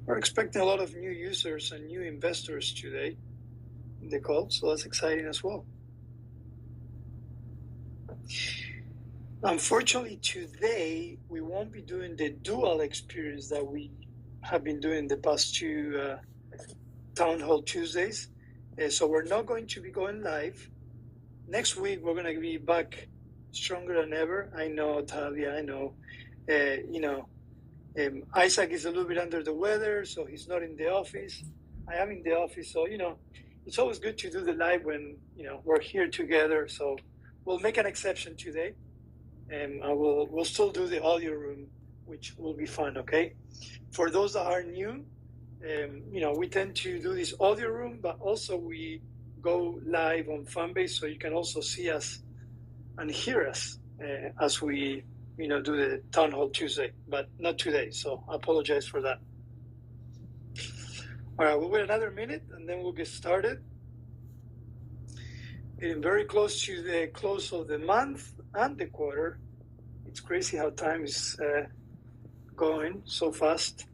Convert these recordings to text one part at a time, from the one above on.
We're expecting a lot of new users and new investors today in the call, so that's exciting as well. Unfortunately, today we won't be doing the dual experience that we have been doing the past two Town Hall Tuesdays. So we're not going to be going live. Next week, we're going to be back stronger than ever. I know, Talia, I know. Isaac is a little bit under the weather, so he's not in the office. I am in the office, so, it's always good to do the live when, we're here together. So we'll make an exception today. And we'll still do the audio room, which will be fun, okay? For those that are new, we tend to do this audio room, but also we go live on Fanbase, so you can also see us and hear us as we, do the Town Hall Tuesday, but not today, so I apologize for that. All right, we'll wait another minute, and then we'll get started. Getting very close to the close of the month and the quarter. It's crazy how time is going so fast.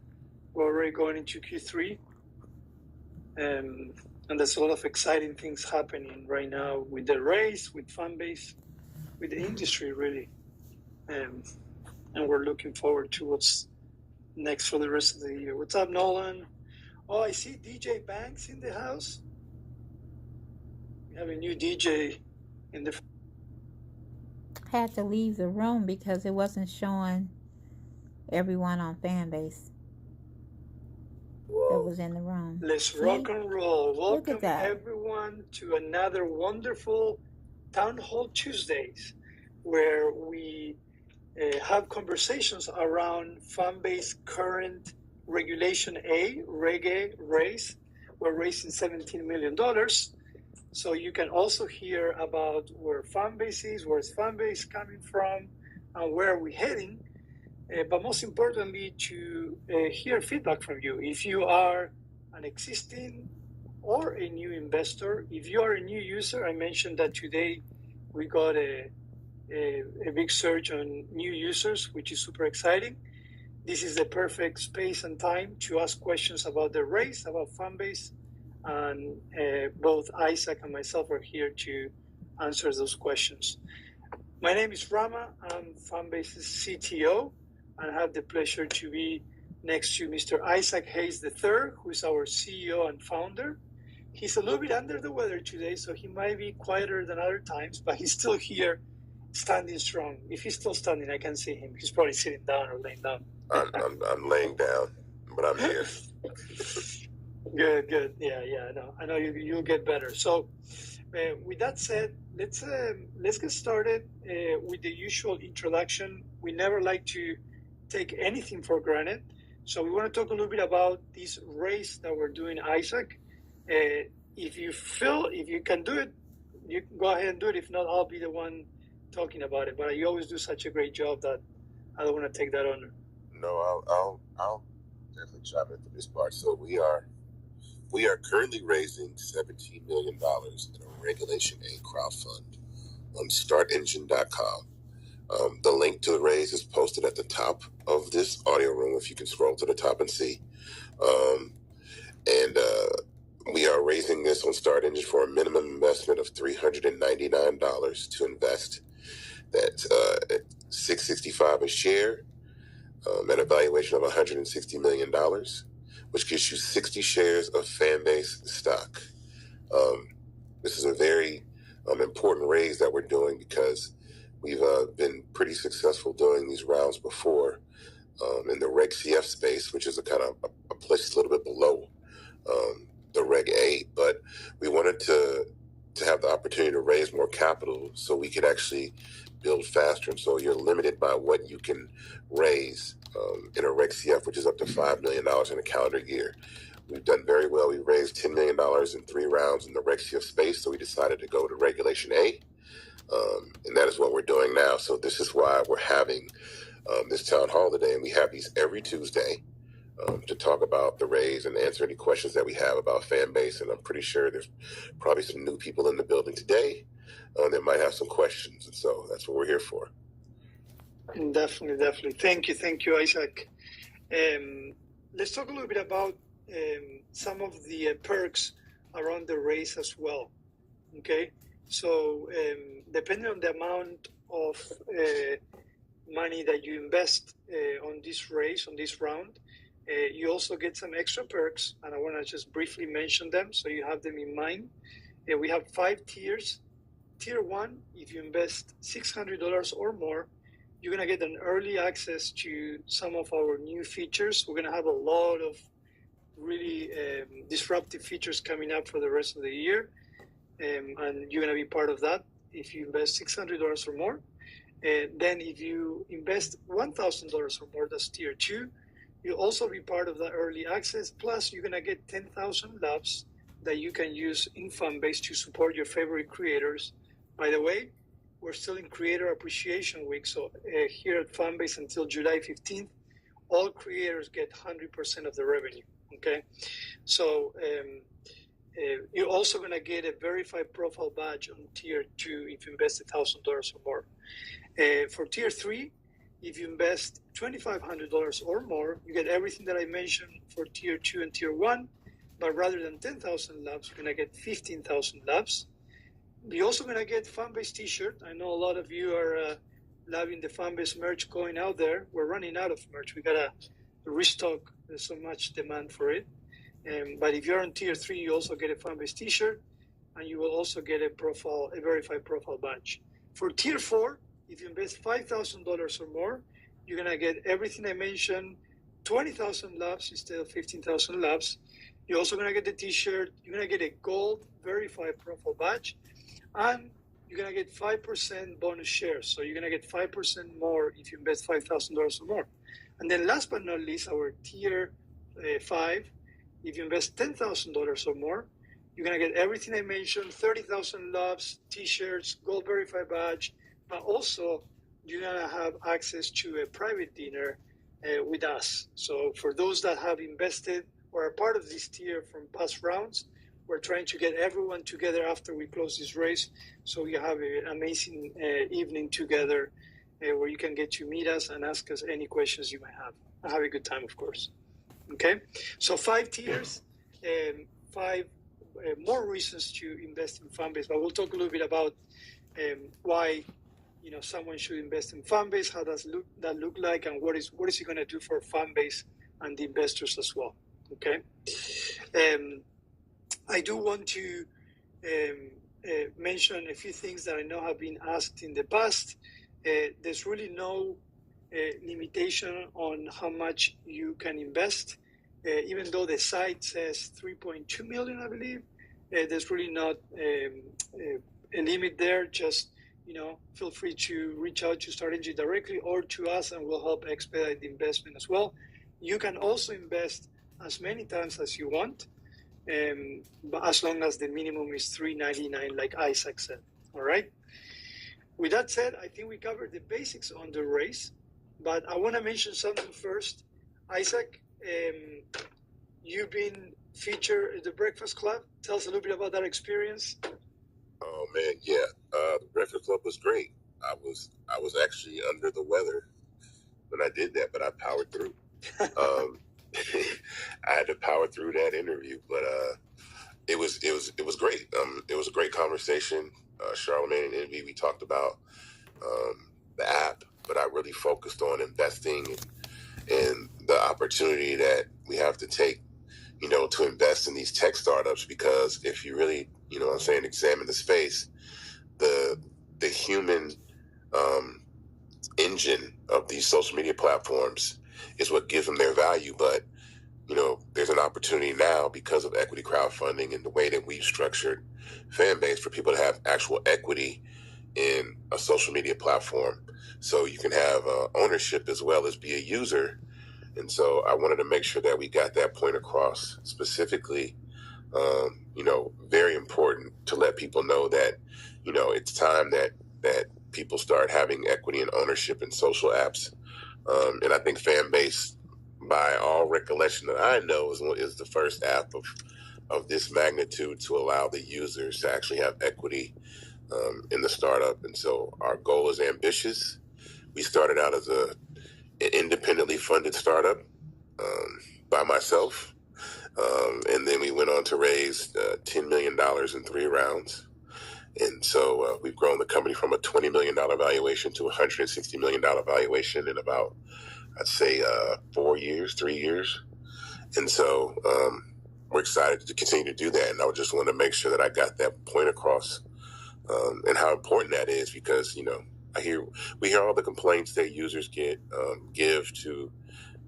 We're already going into Q3. And there's a lot of exciting things happening right now with the race, with Fanbase, with the industry, really. And we're looking forward to what's next for the rest of the year. What's up, Nolan? Oh, I see DJ Banks in the house. We have a new DJ in the... Had to leave the room because it wasn't showing everyone on Fanbase that was in the room. Let's rock and roll. Welcome everyone to another wonderful Town Hall Tuesdays, where we have conversations around Fanbase current Regulation A, Reg A race. We're raising $17 million. So you can also hear about where Fanbase is, where's Fanbase coming from, and where are we heading. But most importantly, to hear feedback from you. If you are an existing or a new investor, if you are a new user, I mentioned that today we got a big surge on new users, which is super exciting. This is the perfect space and time to ask questions about the race, about Fanbase, and both Isaac and myself are here to answer those questions. My name is Rama. I'm Fanbase's CTO, and I have the pleasure to be next to Mr. Isaac Hayes III, who is our CEO and founder. He's a little bit under the weather today, so he might be quieter than other times, but he's still here, standing strong. If he's still standing, I can see him. He's probably sitting down or laying down. I'm laying down, but I'm here. Good. Yeah. I know you'll get better. So, with that said, let's get started with the usual introduction. We never like to take anything for granted, so we want to talk a little bit about this race that we're doing, Isaac. If you can do it, you can go ahead and do it. If not, I'll be the one talking about it. But you always do such a great job that I don't want to take that honor. No, I'll definitely chime in for this part. So we are currently raising $17 million in a Regulation A crowdfund on startengine.com. The link to the raise is posted at the top of this audio room, if you can scroll to the top and see. We are raising this on Start Engine for a minimum investment of $399 to invest. That's at $665 a share, at a valuation of $160 million, which gives you 60 shares of Fanbase stock. This is a very important raise that we're doing because we've been pretty successful doing these rounds before in the Reg CF space, which is a kind of a place a little bit below the Reg A, but we wanted to have the opportunity to raise more capital so we could actually build faster. And so you're limited by what you can raise in a Reg CF, which is up to $5 million in a calendar year. We've done very well. We raised $10 million in 3 rounds in the Reg CF space, so we decided to go to Regulation A, and that is what we're doing now. So this is why we're having this town hall today, and we have these every Tuesday to talk about the raise and answer any questions that we have about Fanbase. And I'm pretty sure there's probably some new people in the building today that might have some questions. And so that's what we're here for. Definitely. Thank you, Isaac. let's talk a little bit about some of the perks around the race as well. Okay, so depending on the amount of money that you invest on this race, on this round, you also get some extra perks, and I want to just briefly mention them so you have them in mind. We have 5 tiers. Tier 1, if you invest $600 or more, you're going to get an early access to some of our new features. We're going to have a lot of really disruptive features coming up for the rest of the year, and you're going to be part of that if you invest $600 or more. Then if you invest $1,000 or more, that's tier 2, you'll also be part of that early access. Plus, you're going to get 10,000 labs that you can use in Fanbase to support your favorite creators. By the way, we're still in Creator Appreciation Week, so here at Fanbase until July 15th, all creators get 100% of the revenue, okay? So you're also going to get a verified profile badge on tier 2 if you invest $1,000 or more. For tier 3, if you invest $2,500 or more, you get everything that I mentioned for tier 2 and tier 1, but rather than 10,000 labs, you're going to get 15,000 labs. You're also going to get Fanbase t-shirt. I know a lot of you are loving the Fanbase merch going out there. We're running out of merch. We got to restock. There's so much demand for it. But if you're on tier 3, you also get a Fanbase t-shirt, and you will also get a verified profile badge. For tier 4, if you invest $5,000 or more, you're going to get everything I mentioned, 20,000 labs instead of 15,000 labs. You're also going to get the t-shirt. You're going to get a gold verified profile badge. And you're going to get 5% bonus shares. So you're going to get 5% more if you invest $5,000 or more. And then last but not least, our tier 5, if you invest $10,000 or more, you're going to get everything I mentioned, 30,000 labs, t-shirts, gold verified badge, but also you're going to have access to a private dinner with us. So for those that have invested or are part of this tier from past rounds, we're trying to get everyone together after we close this race, so we have an amazing evening together where you can get to meet us and ask us any questions you might have. And have a good time, of course. Okay? So 5 tiers, 5 more reasons to invest in Fanbase. But we'll talk a little bit about why someone should invest in Fanbase, how does that look like, and what is it going to do for Fanbase and the investors as well. Okay? I do want to mention a few things that I know have been asked in the past. There's really no limitation on how much you can invest. Even though the site says 3.2 million, I believe, there's really not a limit there. Just, feel free to reach out to StartNG directly or to us, and we'll help expedite the investment as well. You can also invest as many times as you want, but as long as the minimum is $3.99, like Isaac said. All right. With that said, I think we covered the basics on the race, but I want to mention something first. Isaac, you've been featured at the Breakfast Club. Tell us a little bit about that experience. Oh man, yeah. The Breakfast Club was great. I was actually under the weather when I did that, but I powered through. I had to power through that interview, but it was great. It was a great conversation. Charlamagne and Envy, we talked about the app, but I really focused on investing and the opportunity that we have to take, to invest in these tech startups. Because if you really, examine the space, the human engine of these social media platforms is what gives them their value. But there's an opportunity now because of equity crowdfunding and the way that we've structured Fanbase for people to have actual equity in a social media platform, so you can have ownership as well as be a user. And so I wanted to make sure that we got that point across specifically. Very important to let people know that it's time that people start having equity and ownership in social apps. And I think Fanbase, by all recollection that I know, is the first app of this magnitude to allow the users to actually have equity in the startup. And so our goal is ambitious. We started out as an independently funded startup by my myself. And then we went on to raise $10 million in 3 rounds. And so we've grown the company from a $20 million valuation to a $160 million valuation in about, I'd say, 3 years. And so we're excited to continue to do that. And I just want to make sure that I got that point across and how important that is, because, we hear all the complaints that users give to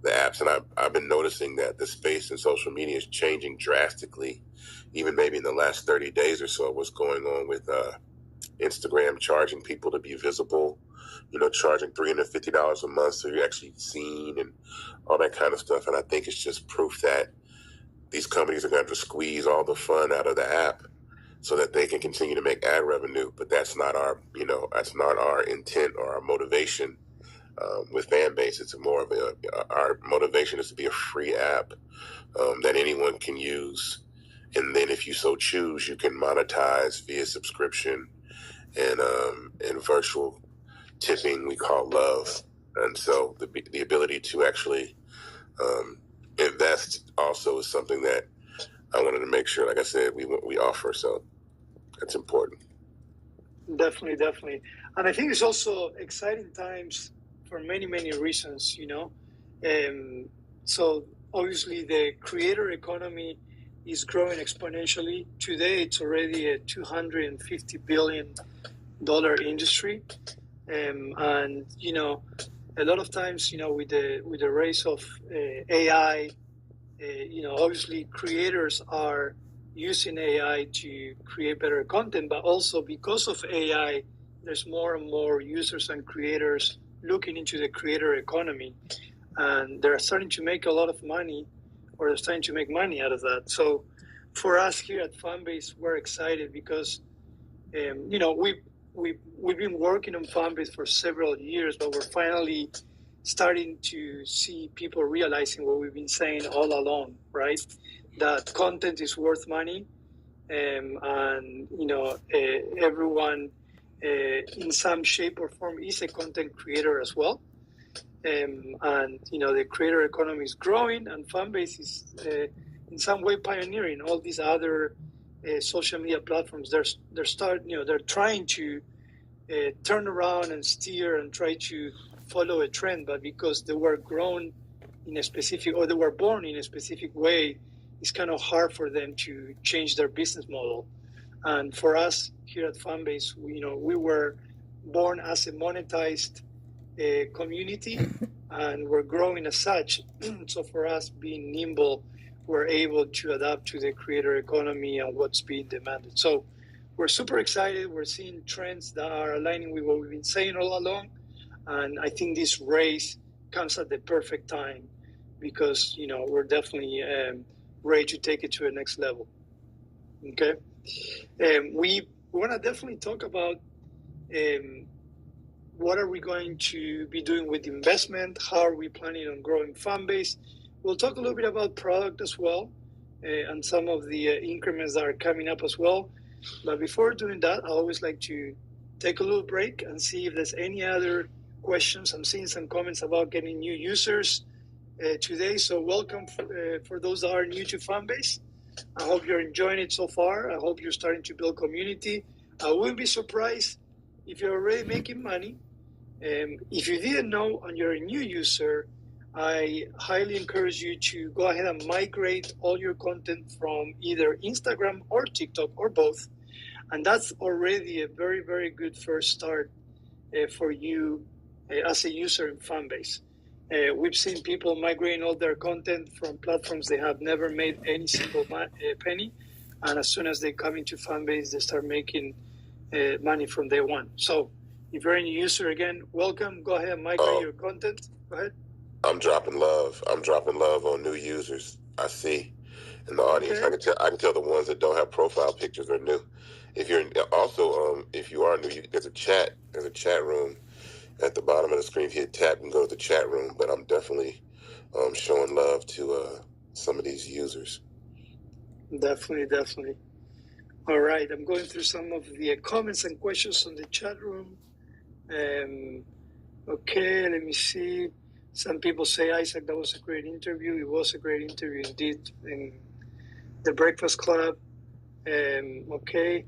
the apps. And I've been noticing that the space in social media is changing drastically, even maybe in the last 30 days or so. What's going on with Instagram charging people to be visible, charging $350 a month so you're actually seen and all that kind of stuff. And I think it's just proof that these companies are going to squeeze all the fun out of the app so that they can continue to make ad revenue. But that's not our intent or our motivation with Fanbase. It's more of our motivation is to be a free app that anyone can use. And then if you so choose, you can monetize via subscription and virtual tipping we call love. And so the ability to actually invest also is something that I wanted to make sure, like I said, we offer. So that's important. Definitely. And I think it's also exciting times for many, many reasons, So obviously the creator economy is growing exponentially. Today, it's already a $250 billion industry. And, a lot of times, with the rise of AI, obviously creators are using AI to create better content, but also because of AI, there's more and more users and creators looking into the creator economy, and they're starting to make a lot of money, or they're starting to make money out of that. So for us here at Fanbase, we're excited because, we've been working on Fanbase for several years, but we're finally starting to see people realizing what we've been saying all along, right? That content is worth money, and everyone in some shape or form is a content creator as well. And the creator economy is growing, and Fanbase is in some way pioneering all these other social media platforms. They're trying to turn around and steer and try to follow a trend, but because they were grown in a specific, or they were born in a specific way, it's kind of hard for them to change their business model. And for us here at Fanbase, we were born as a monetized community, and we're growing as such. So for us, being nimble, we're able to adapt to the creator economy and what's being demanded. So we're super excited. We're seeing trends that are aligning with what we've been saying all along. And I think this race comes at the perfect time because, we're definitely ready to take it to the next level. Okay. We want to definitely talk about what are we going to be doing with investment? How are we planning on growing Fanbase? We'll talk a little bit about product as well and some of the increments that are coming up as well. But before doing that, I always like to take a little break and see if there's any other questions. I'm seeing some comments about getting new users today. So welcome for those that are new to Fanbase. I hope you're enjoying it so far. I hope you're starting to build community. I wouldn't be surprised if you're already making money. If you didn't know and you're a new user, I highly encourage you to go ahead and migrate all your content from either Instagram or TikTok or both. And that's already a very, very good first start for you as a user in Fanbase. We've seen people migrating all their content from platforms they have never made any single penny. And as soon as they come into Fanbase, they start making money from day one. So if you're a new user, again, welcome. Go ahead and migrate your content. Go ahead. I'm dropping love on new users. I see in the audience. Okay. I can tell the ones that don't have profile pictures are new. If you're also if you are new, there's a chat room at the bottom of the screen. If you hit tab and go to the chat room. But I'm definitely showing love to some of these users. Definitely. All right, I'm going through some of the comments and questions on the chat room. Okay, let me see. Some people say, Isaac, that was a great interview. It was a great interview indeed in the Breakfast Club. Okay.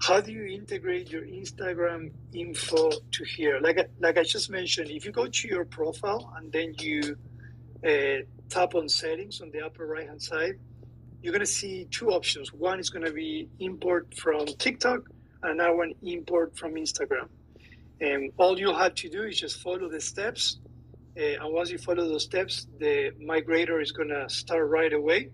How do you integrate your Instagram info to here? Like I just mentioned, if you go to your profile and then you tap on settings on the upper right-hand side, you're going to see two options. One is going to be import from TikTok, and another one import from Instagram. And all you'll have to do is just follow the steps. And once you follow those steps, the migrator is going to start right away.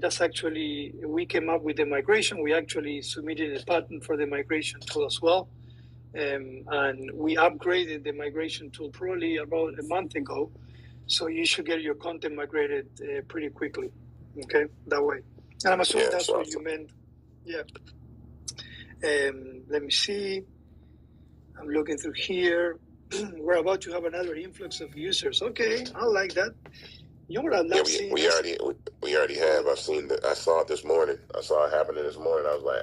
That's actually, we came up with the migration. We actually submitted a patent for the migration tool as well. And we upgraded the migration tool probably about a month ago. So you should get your content migrated pretty quickly. Okay, that way. And I'm assuming that's what you meant. Yeah. Let me see. I'm looking through here. We're about to have another influx of users. Okay, I like that. You know what I love seeing? We already have. I saw it this morning. I saw it happening this morning. I was like,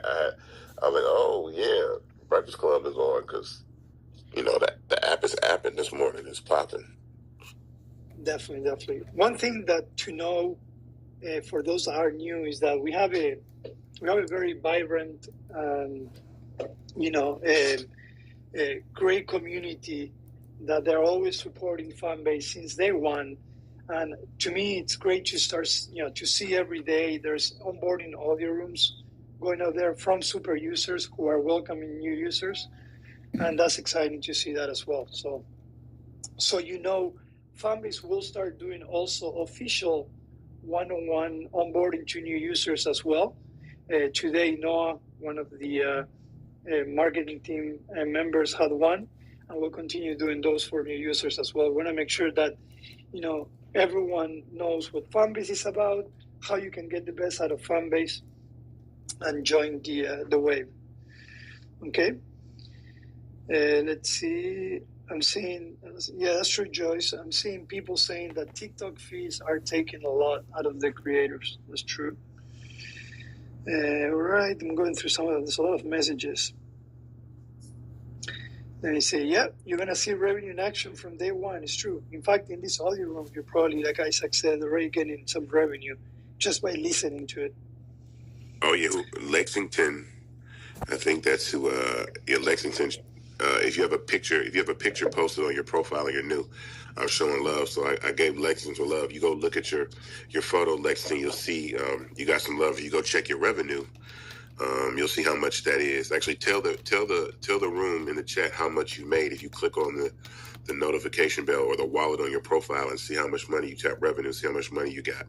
oh yeah, Breakfast Club is on, because the app is apping this morning. It's popping. Definitely. One thing that to know for those that are new is that we have a very vibrant, a great community that they're always supporting Fanbase since day one. And to me, it's great to start, to see every day there's onboarding audio rooms going out there from super users who are welcoming new users. And that's exciting to see that as well. So Fanbase will start doing also official one-on-one onboarding to new users as well. Today, Noah, one of the marketing team members, had one, and we'll continue doing those for new users as well. We want to make sure that, everyone knows what Fanbase is about, how you can get the best out of Fanbase, and join the wave. Okay. Let's see. I'm seeing, yeah, that's true, Joyce. I'm seeing people saying that TikTok fees are taking a lot out of the creators. That's true. All right, I'm going through there's a lot of messages. Then you say, yeah, you're going to see revenue in action from day one. It's true. In fact, in this audio room, you're probably, like Isaac said, already getting some revenue just by listening to it. Oh, yeah, Lexington. I think that's who, Lexington. If you have a picture posted on your profile and you're new, I'm showing love. So I gave Lexington love. You go look at your photo, Lexington, you'll see you got some love. You go check your revenue. You'll see how much that is. Actually, tell the room in the chat how much you made if you click on the notification bell or the wallet on your profile and see how much money you tap revenue, see how much money you got.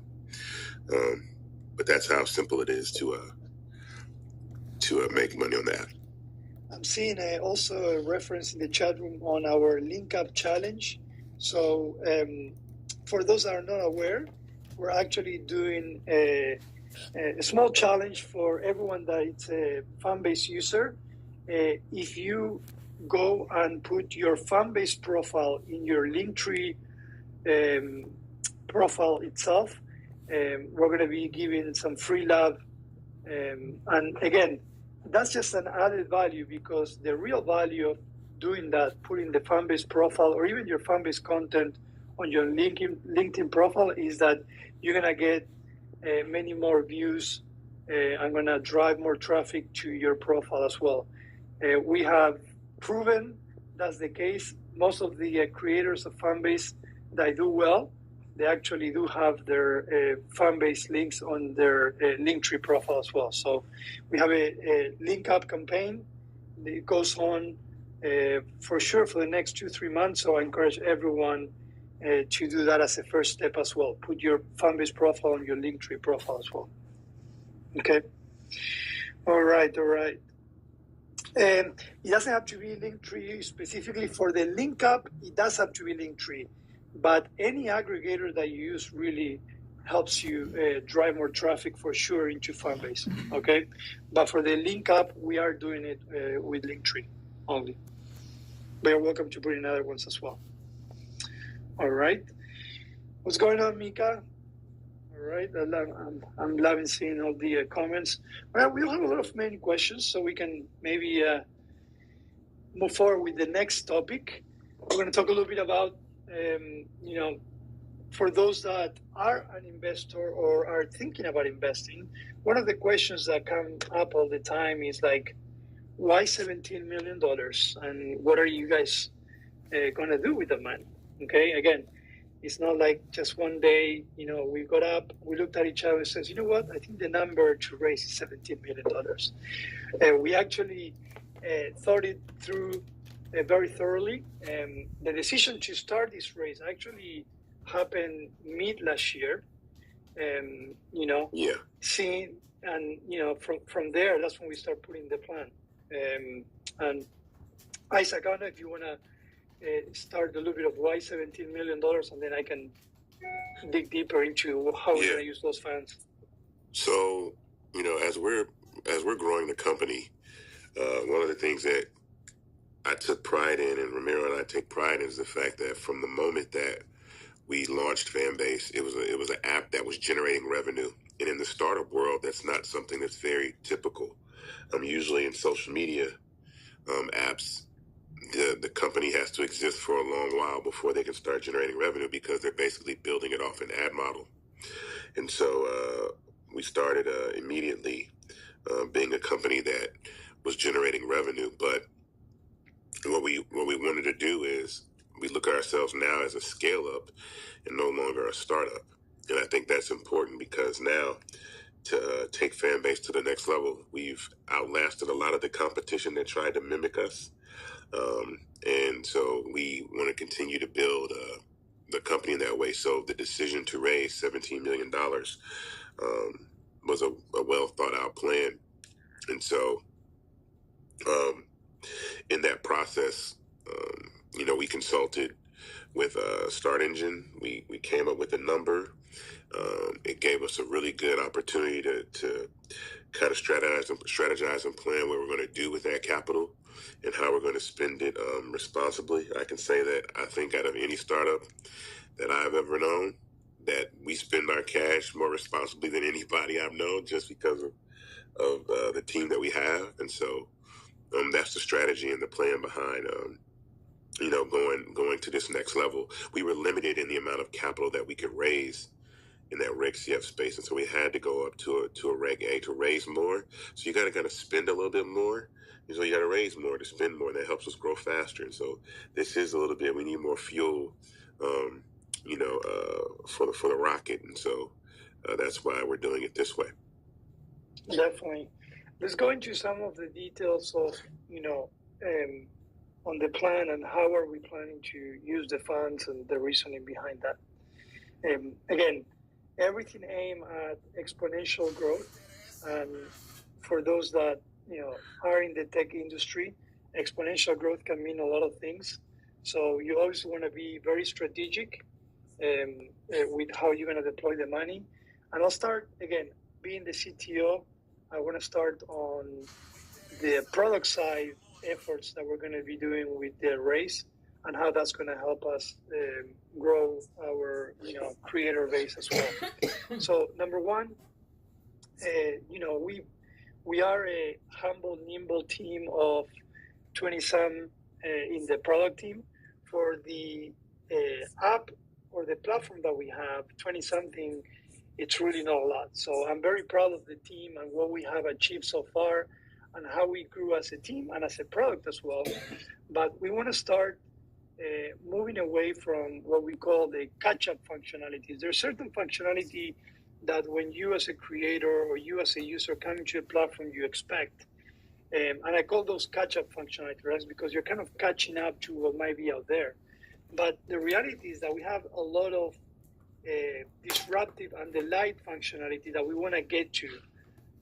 But that's how simple it is to make money on that. I'm seeing also a reference in the chat room on our Link Up Challenge. So for those that are not aware, we're actually doing a small challenge for everyone that is a Fanbase user. If you go and put your Fanbase profile in your Linktree profile itself, we're going to be giving some free love. And again, that's just an added value, because the real value of doing that, putting the Fanbase profile or even your Fanbase content on your LinkedIn profile, is that you're going to get many more views. I'm going to drive more traffic to your profile as well. We have proven that's the case. Most of the creators of Fanbase that do well, they actually do have their Fanbase links on their Linktree profile as well. So we have a link up campaign. It goes on for sure for the next 2-3 months. So I encourage everyone to do that as a first step as well. Put your Fanbase profile on your Linktree profile as well. Okay. All right. It doesn't have to be Linktree specifically for the link up. It does have to be Linktree, but any aggregator that you use really helps you drive more traffic for sure into Fanbase. Okay. But for the link up, we are doing it with Linktree only. But you're welcome to put in other ones as well. All right. What's going on, Mika? All right. I'm loving seeing all the comments. Well, we'll have a lot of main questions, so we can maybe move forward with the next topic. We're going to talk a little bit about you know, for those that are an investor or are thinking about investing, one of the questions that come up all the time is like, why $17 million? And what are you guys going to do with the money? Okay, again, it's not like just one day, you know, we got up, we looked at each other and says, you know what, I think the number to raise is $17 million. We actually thought it through very thoroughly. The decision to start this race actually happened mid last year. You know, seeing, and you know, from there, that's when we start putting the plan. And Isaac, I don't know if you want to start a little bit of why $17 million, and then I can dig deeper into how we're going to use those funds. So, you know, as we're growing the company, one of the things that I took pride in, and Ramiro and I take pride in, is the fact that from the moment that we launched Fanbase, it was an app that was generating revenue. And in the startup world, that's not something that's very typical. Usually in social media apps, the company has to exist for a long while before they can start generating revenue, because they're basically building it off an ad model. And so we started immediately being a company that was generating revenue. But what we wanted to do is we look at ourselves now as a scale up and no longer a startup. And I think that's important, because now to take Fanbase to the next level, we've outlasted a lot of the competition that tried to mimic us. And so we want to continue to build the company in that way. So the decision to raise $17 million was a well thought out plan. And so in that process, you know, we consulted with Start Engine. We came up with a number. It gave us a really good opportunity to kind of strategize and plan what we're going to do with that capital and how we're going to spend it responsibly. I can say that I think out of any startup that I've ever known, that we spend our cash more responsibly than anybody I've known, just because of the team that we have. And so that's the strategy and the plan behind you know, going to this next level. We were limited in the amount of capital that we could raise in that Reg CF space, and so we had to go up to a Reg A to raise more. So you got to kind of spend a little bit more, and so you got to raise more to spend more, and that helps us grow faster. And so this is a little bit, we need more fuel, you know, for the rocket, and so that's why we're doing it this way. Definitely. Let's go into some of the details of, you know, on the plan and how are we planning to use the funds and the reasoning behind that. Again, everything aimed at exponential growth. And for those that, you know, are in the tech industry, exponential growth can mean a lot of things. So you always want to be very strategic with how you're going to deploy the money. And I'll start, again, being the CTO, I want to start on the product side efforts that we're going to be doing with the race, and how that's going to help us grow our, you know, creator base as well. So number one, you know, we are a humble, nimble team of 20-some in the product team. For the app or the platform that we have, 20-something, it's really not a lot. So I'm very proud of the team and what we have achieved so far and how we grew as a team and as a product as well. But we want to start moving away from what we call the catch-up functionalities. There's certain functionality that when you as a creator or you as a user come into a platform, you expect. And I call those catch-up functionality, right? Because you're kind of catching up to what might be out there. But the reality is that we have a lot of disruptive and delight functionality that we want to get to.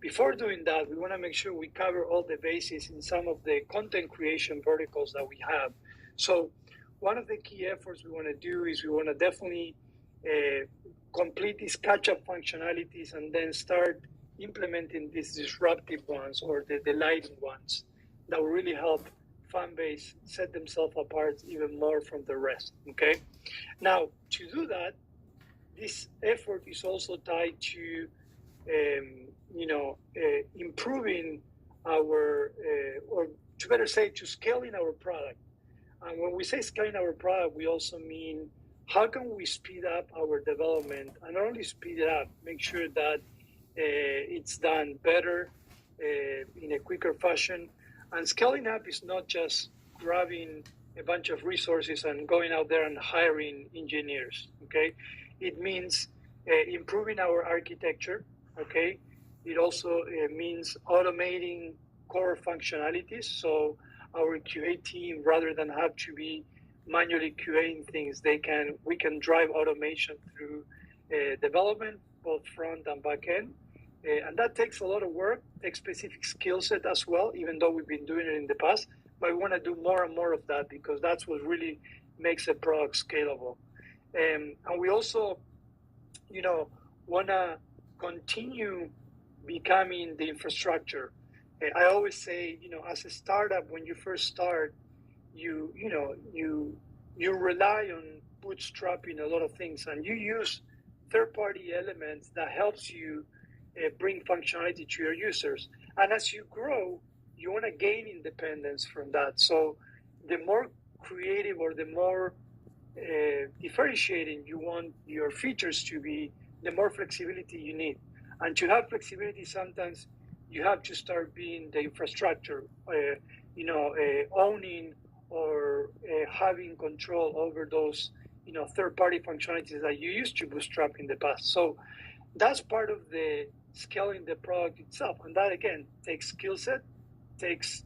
Before doing that, we want to make sure we cover all the bases in some of the content creation verticals that we have. So one of the key efforts we want to do is we want to definitely complete these catch-up functionalities and then start implementing these disruptive ones or the delighting ones that will really help Fanbase set themselves apart even more from the rest, okay? Now, to do that, this effort is also tied to, you know, improving our, or to better say, to scaling our product. And when we say scaling our product, we also mean how can we speed up our development, and not only speed it up, make sure that it's done better in a quicker fashion. And scaling up is not just grabbing a bunch of resources and going out there and hiring engineers, okay? It means improving our architecture, okay? It also means automating core functionalities. So our QA team, rather than have to be manually QAing things, we can drive automation through development, both front and back end. And that takes a lot of work, takes specific skill set as well, even though we've been doing it in the past. But we want to do more and more of that, because that's what really makes a product scalable. And we also, want to continue becoming the infrastructure. I always say, as a startup, when you first start, you rely on bootstrapping a lot of things, and you use third-party elements that helps you bring functionality to your users. And as you grow, you want to gain independence from that. So the more creative or the more differentiating you want your features to be, the more flexibility you need. And to have flexibility, sometimes you have to start being the infrastructure, owning or having control over those, third-party functionalities that you used to bootstrap in the past. So that's part of the scaling the product itself. And that, again, takes skill set, takes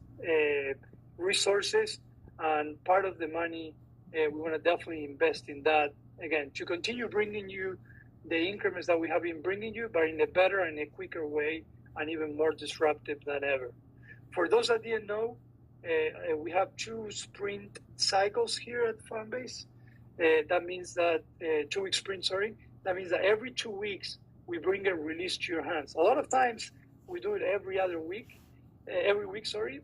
resources, and part of the money, we want to definitely invest in that, again, to continue bringing you the increments that we have been bringing you, but in a better and a quicker way, and even more disruptive than ever. For those that didn't know, we have 2 sprint cycles here at Fanbase. That means that 2-week sprint, sorry. That means that every 2 weeks, we bring a release to your hands. A lot of times, we do it every week,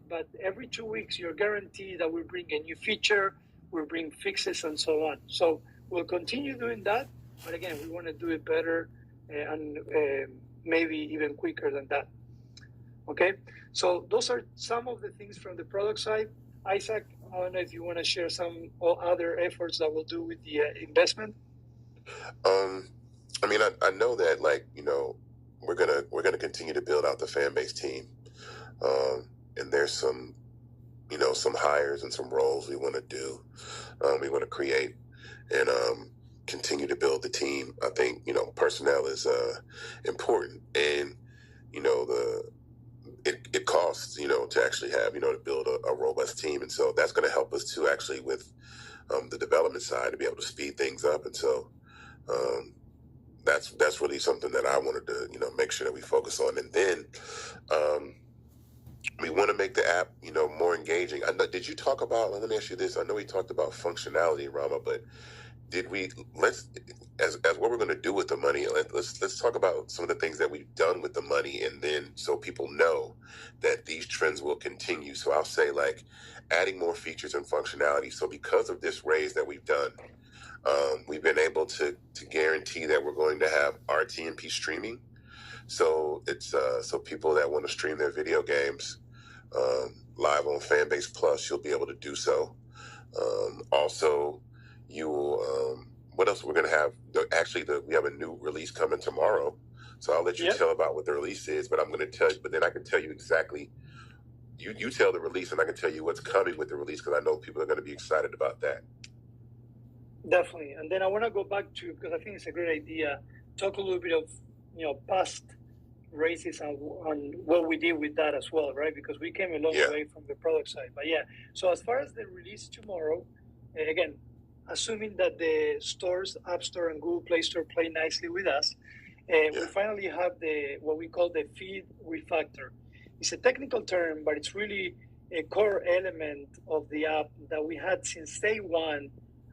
but every 2 weeks, you're guaranteed that we'll bring a new feature, we'll bring fixes, and so on. So we'll continue doing that, but again, we want to do it better and maybe even quicker than that. Okay, so those are some of the things from the product side. Isaac, I don't know if you want to share some other efforts that we'll do with the investment. I mean, I know that, we're gonna continue to build out the Fanbase team, and there's some, some hires and some roles we want to do, we want to create, and continue to build the team. I think personnel is important, and it costs to actually have to build a robust team, and so that's going to help us too, actually, with the development side, to be able to speed things up. And so that's really something that I wanted to make sure that we focus on. And then we want to make the app more engaging. Did you talk about, let me ask you this, I know we talked about functionality, Rama, but as what we're going to do with the money, let's talk about some of the things that we've done with the money, and then so people know that these trends will continue. So I'll say, adding more features and functionality. So because of this raise that we've done, we've been able to guarantee that we're going to have RTMP streaming. So it's so people that want to stream their video games live on Fanbase Plus, you'll be able to do so. Also, you will. What else we're going to have? We have a new release coming tomorrow, so I'll let you tell about what the release is. But I'm going to tell you. But then I can tell you exactly. You tell the release, and I can tell you what's coming with the release, because I know people are going to be excited about that. Definitely. And then I want to go back to, because I think it's a great idea, talk a little bit of past races and what we did with that as well, right? Because we came a long way from the product side. But so as far as the release tomorrow, again, assuming that the stores, App Store and Google Play Store, play nicely with us, we finally have what we call the feed refactor. It's a technical term, but it's really a core element of the app that we had since day one,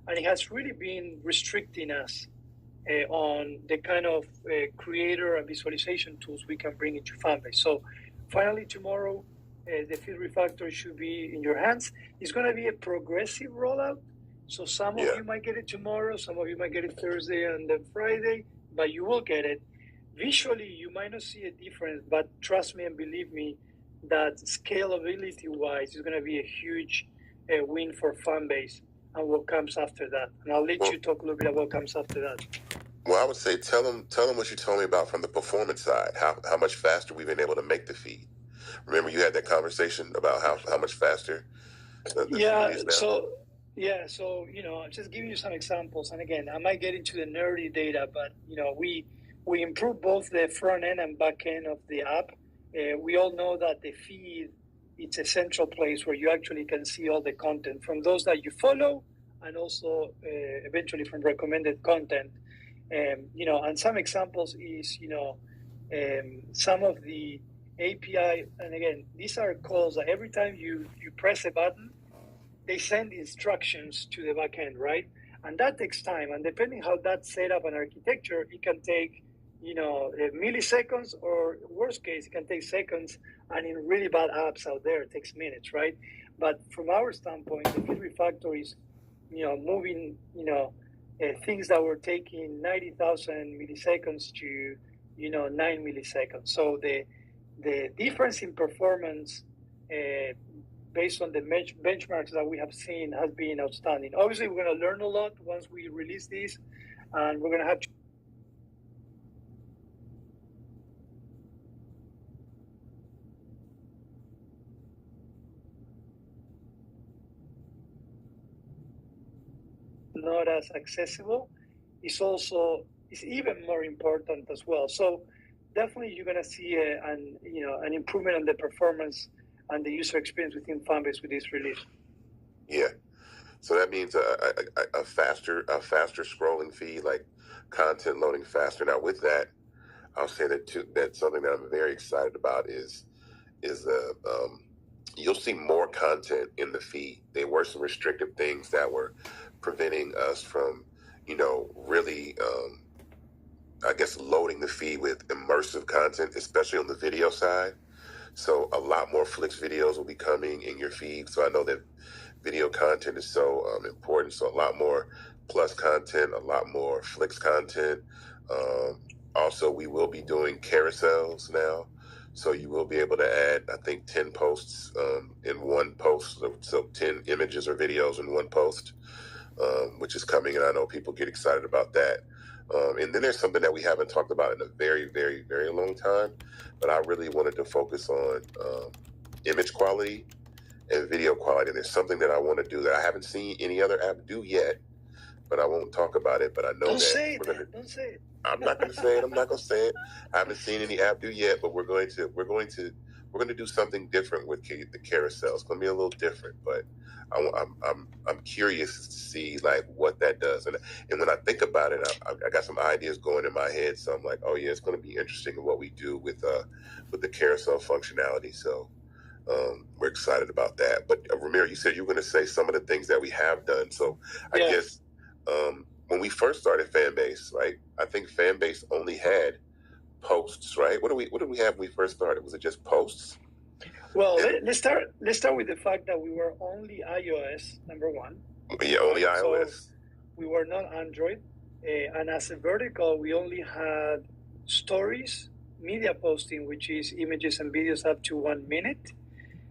and it has really been restricting us on the kind of creator and visualization tools we can bring into Fanbase. So finally tomorrow, the feed refactor should be in your hands. It's going to be a progressive rollout. So some of you might get it tomorrow, some of you might get it Thursday and then Friday, but you will get it. Visually, you might not see a difference, but trust me and believe me that scalability-wise is going to be a huge win for Fanbase. and what comes after that. And I'll let you talk a little bit about what comes after that. Well, I would say tell them what you told me about from the performance side, how much faster we've been able to make the feed. Remember you had that conversation about how much faster the feed is now? So, I'm just giving you some examples. And again, I might get into the nerdy data, but, we improve both the front end and back end of the app. We all know that the feed, it's a central place where you actually can see all the content from those that you follow and also eventually from recommended content. And some examples is, some of the API, and again, these are calls that every time you press a button, they send instructions to the backend, right? And that takes time. And depending how that's set up and architecture, it can take, milliseconds, or worst case, it can take seconds. And in really bad apps out there, it takes minutes, right? But from our standpoint, the feed refactor is, moving, things that were taking 90,000 milliseconds to, 9 milliseconds. So the difference in performance based on the benchmarks that we have seen has been outstanding. Obviously, we're going to learn a lot once we release this, and we're going to have to not as accessible. It's even more important as well. So definitely you're going to see an improvement in the performance and the user experience within Fanbase with this release. Yeah. So that means a faster scrolling feed, like content loading faster. Now with that, I'll say that something that I'm very excited about is you'll see more content in the feed. There were some restrictive things that were preventing us from, really, I guess, loading the feed with immersive content, especially on the video side. So a lot more Flicks videos will be coming in your feed. So I know that video content is so important. So a lot more Plus content, a lot more Flicks content. Also, we will be doing carousels now. So you will be able to add, I think, 10 posts in one post. So 10 images or videos in one post, which is coming. And I know people get excited about that. And then there's something that we haven't talked about in a very, very, very long time. But I really wanted to focus on image quality and video quality. And there's something that I want to do that I haven't seen any other app do yet. But I won't talk about it. But I know Don't say it. I'm not going to say it. I haven't seen any app do yet, but we're going to do something different with the carousel. It's going to be a little different, but I'm curious to see like what that does. And when I think about it, I got some ideas going in my head. So I'm like, oh yeah, it's going to be interesting in what we do with the carousel functionality. So we're excited about that. But Ramiro, you said you were going to say some of the things that we have done. So I guess. When we first started Fanbase, right? I think Fanbase only had posts, right? What did we have when we first started? Was it just posts? Well, let's start with the fact that we were only iOS, number one. Yeah, only iOS. So we were not Android, and as a vertical, we only had stories, media posting, which is images and videos up to 1 minute.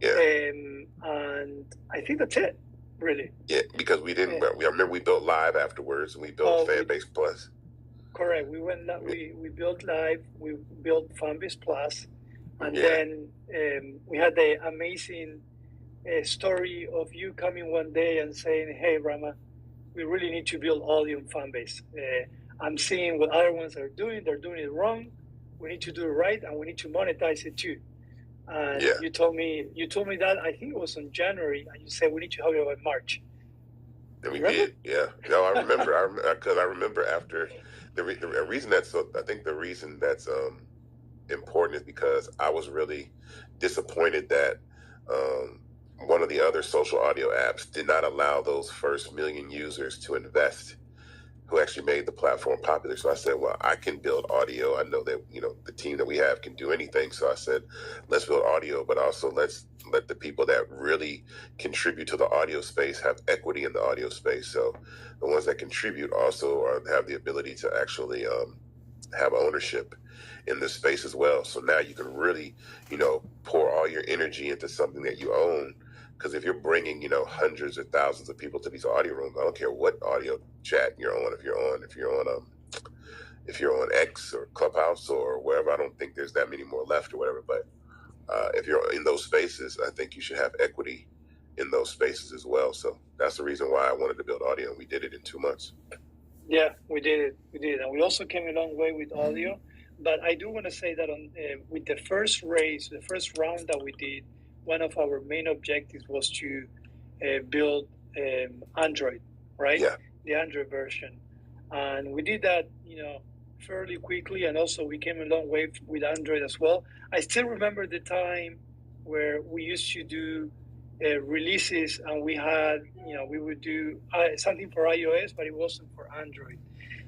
Yeah. And I think that's it. Really? Yeah, because we didn't. I remember we built Live afterwards, and we built Fanbase Plus. Correct. We built Live. We built Fanbase Plus, and then we had the amazing story of you coming one day and saying, "Hey, Rama, we really need to build audio in Fanbase. I'm seeing what other ones are doing. They're doing it wrong. We need to do it right, and we need to monetize it too." And you told me that, I think it was in January, and you said we need to have it by March. And we did, yeah. No, I remember. Because I remember after the reason that's I think the reason that's important is because I was really disappointed that one of the other social audio apps did not allow those first 1 million users to invest, who actually made the platform popular. So I said, well, I can build audio. I know that, the team that we have can do anything. So I said, let's build audio, but also let's let the people that really contribute to the audio space have equity in the audio space. So the ones that contribute also have the ability to actually have ownership in this space as well. So now you can really, pour all your energy into something that you own Because if you're bringing, hundreds or thousands of people to these audio rooms, I don't care what audio chat you're on. If you're on X or Clubhouse or wherever, I don't think there's that many more left or whatever. But if you're in those spaces, I think you should have equity in those spaces as well. So that's the reason why I wanted to build audio, and we did it in 2 months. Yeah, we did it. And we also came a long way with audio. But I do want to say that with the first raise, the first round that we did, one of our main objectives was to build Android, right? Yeah. The Android version. And we did that, fairly quickly. And also we came a long way with Android as well. I still remember the time where we used to do releases, and we had, we would do something for iOS, but it wasn't for Android.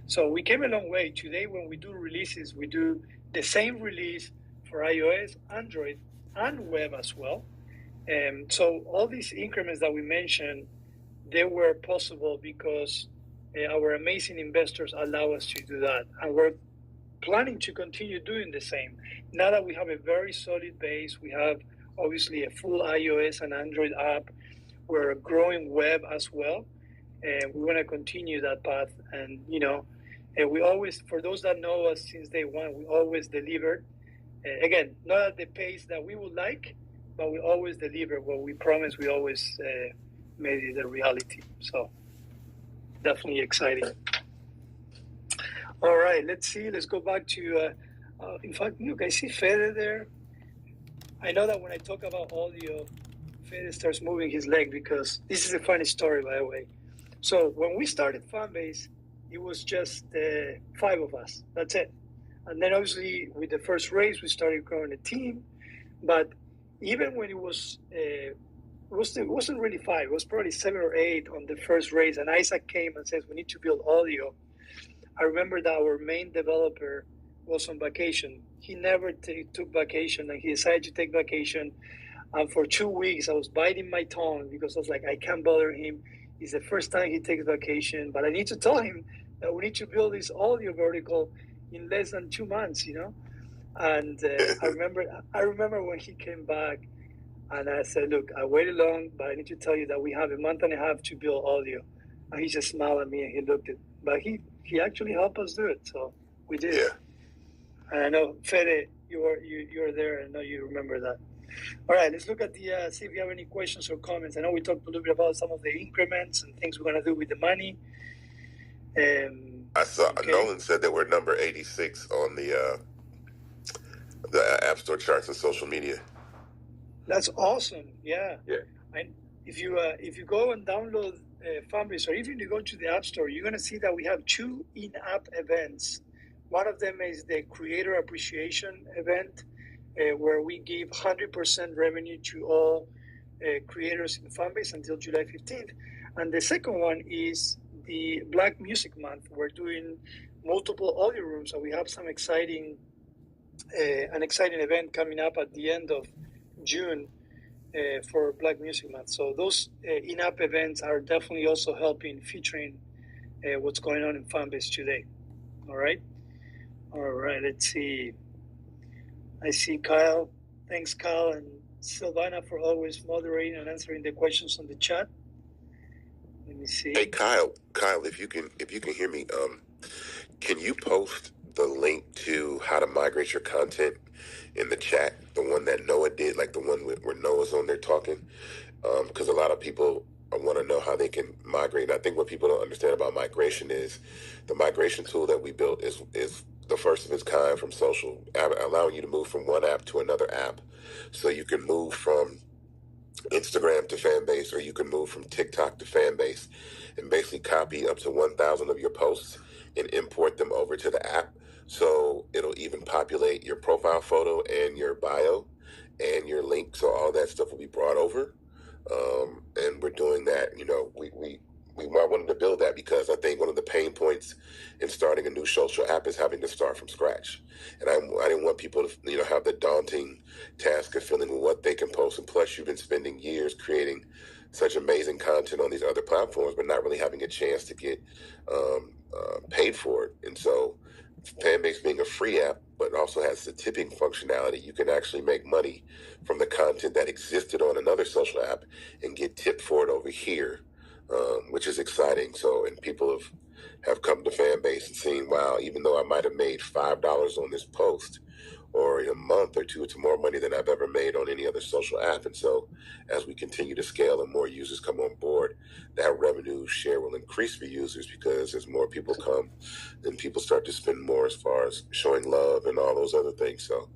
So we came a long way. Today, when we do releases, we do the same release for iOS, Android, and web as well. So all these increments that we mentioned, they were possible because our amazing investors allow us to do that. And we're planning to continue doing the same. Now that we have a very solid base, we have obviously a full iOS and Android app. We're a growing web as well. And we want to continue that path. And, we always, for those that know us since day one, we always delivered. Again, not at the pace that we would like, but we always deliver what we promised. We always made it a reality. So definitely exciting. All right, let's see. Let's go back to, in fact, look, I see Fede there. I know that when I talk about audio, Fede starts moving his leg because this is a funny story, by the way. So when we started Fanbase, it was just 5 of us. That's it. And then obviously with the first raise, we started growing a team. But even when it wasn't really 5. It was probably 7 or 8 on the first raise. And Isaac came and says, we need to build audio. I remember that our main developer was on vacation. He never took vacation, and he decided to take vacation. And for 2 weeks, I was biting my tongue because I was like, I can't bother him. It's the first time he takes vacation, but I need to tell him that we need to build this audio vertical in less than 2 months, And I remember when he came back, and I said, look, I waited long, but I need to tell you that we have a month and a half to build audio. And he just smiled at me and he looked at it. But he actually helped us do it, so we did. Yeah. And I know, Fede, you're there. I know you remember that. All right, let's look at the see if you have any questions or comments. I know we talked a little bit about some of the increments and things we're going to do with the money. I saw Nolan said that we're number 86 on the App Store charts and social media. That's awesome. Yeah. Yeah. And if you go and download Fanbase, or even if you go to the App Store, you're going to see that we have 2 in-app events. One of them is the Creator Appreciation event, where we give 100% revenue to all creators in Fanbase until July 15th. And the second one is the Black Music Month. We're doing multiple audio rooms, and we have some exciting event coming up at the end of June for Black Music Month. So those in-app events are definitely also helping featuring what's going on in Fanbase today. All right, let's see. I see Kyle. Thanks, Kyle, and Silvana for always moderating and answering the questions on the chat. Let me see. Hey, Kyle, if you can hear me, can you post the link to how to migrate your content in the chat? The one that Noah did, like the one where Noah's on there talking, because a lot of people want to know how they can migrate. And I think what people don't understand about migration is the migration tool that we built is the first of its kind from social, allowing you to move from one app to another app. So you can move from Instagram to Fanbase, or you can move from TikTok to Fanbase, and basically copy up to 1,000 of your posts and import them over to the app. So it'll even populate your profile photo and your bio and your link. So all that stuff will be brought over. And we're doing that. I wanted to build that because I think one of the pain points in starting a new social app is having to start from scratch. And I didn't want people to, have the daunting task of filling what they can post. And plus, you've been spending years creating such amazing content on these other platforms, but not really having a chance to get paid for it. And so Fanbase being a free app, but it also has the tipping functionality. You can actually make money from the content that existed on another social app and get tipped for it over here, which is exciting. So, and people have come to Fanbase and seen, wow, even though I might have made $5 on this post, or in a month or two, it's more money than I've ever made on any other social app. And so as we continue to scale and more users come on board, that revenue share will increase for users, because as more people come, then people start to spend more as far as showing love and all those other things. So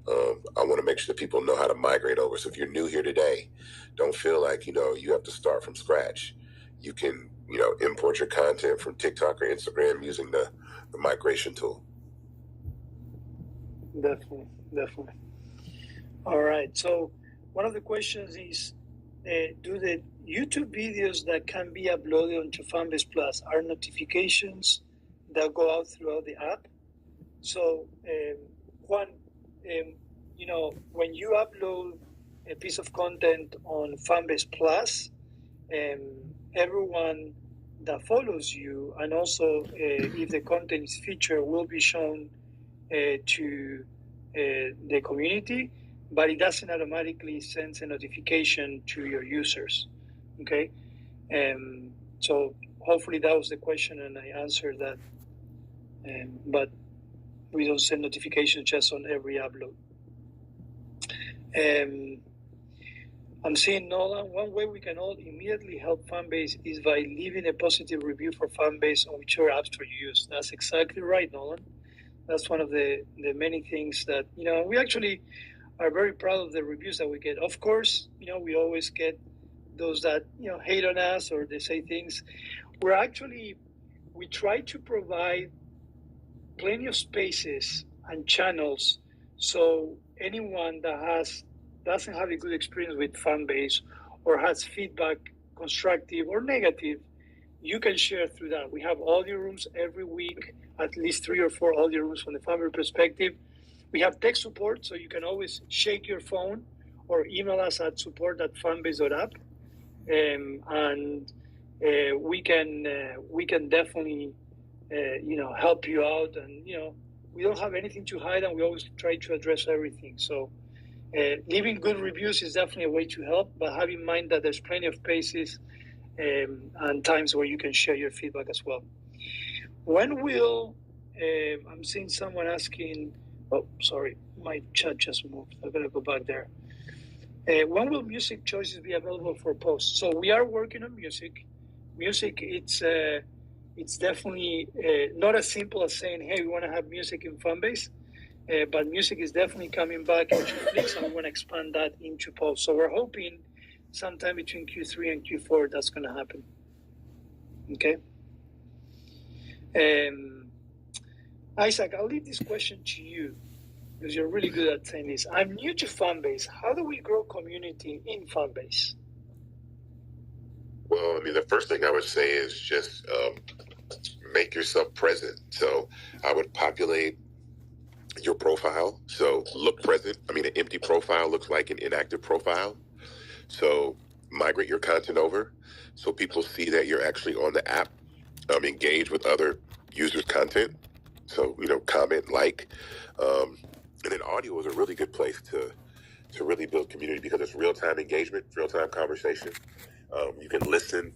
I want to make sure that people know how to migrate over. So if you're new here today, don't feel like, you have to start from scratch. You can, import your content from TikTok or Instagram using the migration tool. Definitely. All right. So one of the questions is, do the YouTube videos that can be uploaded onto Fanbase Plus are notifications that go out throughout the app? So Juan, when you upload a piece of content on Fanbase Plus, everyone that follows you, and also if the content is featured, will be shown to the community, but it doesn't automatically send a notification to your users. Okay, so hopefully that was the question, and I answered that. But we don't send notifications just on every upload. I'm seeing Nolan. One way we can all immediately help Fanbase is by leaving a positive review for Fanbase on whichever app store you use. That's exactly right, Nolan. That's one of the many things that, we actually are very proud of the reviews that we get. Of course, we always get those that, hate on us or they say things. We try to provide plenty of spaces and channels so anyone that doesn't have a good experience with Fanbase or has feedback, constructive or negative, you can share through that. We have audio rooms every week, at least 3 or 4 audio rooms from the Fanbase perspective. We have tech support, so you can always shake your phone or email us at support@fanbase.app, and we can definitely help you out. And we don't have anything to hide, and we always try to address everything. So leaving good reviews is definitely a way to help, but have in mind that there's plenty of spaces and times where you can share your feedback as well. When will I'm seeing someone asking, oh, sorry, my chat just moved. I'm going to go back there. When will music choices be available for posts? So we are working on music. Music, it's definitely not as simple as saying, hey, we want to have music in Fanbase, but music is definitely coming back into Netflix, and we want to expand that into posts. So we're hoping sometime between Q3 and Q4 that's going to happen. Okay. Isaac, I'll leave this question to you because you're really good at saying this. I'm new to Fanbase. How do we grow community in Fanbase? Well, the first thing I would say is just make yourself present. So I would populate your profile. So look present. An empty profile looks like an inactive profile. So migrate your content over so people see that you're actually on the app. Engage with other users' content. So, comment, like, and then audio is a really good place to really build community because it's real-time engagement, real-time conversation. You can listen,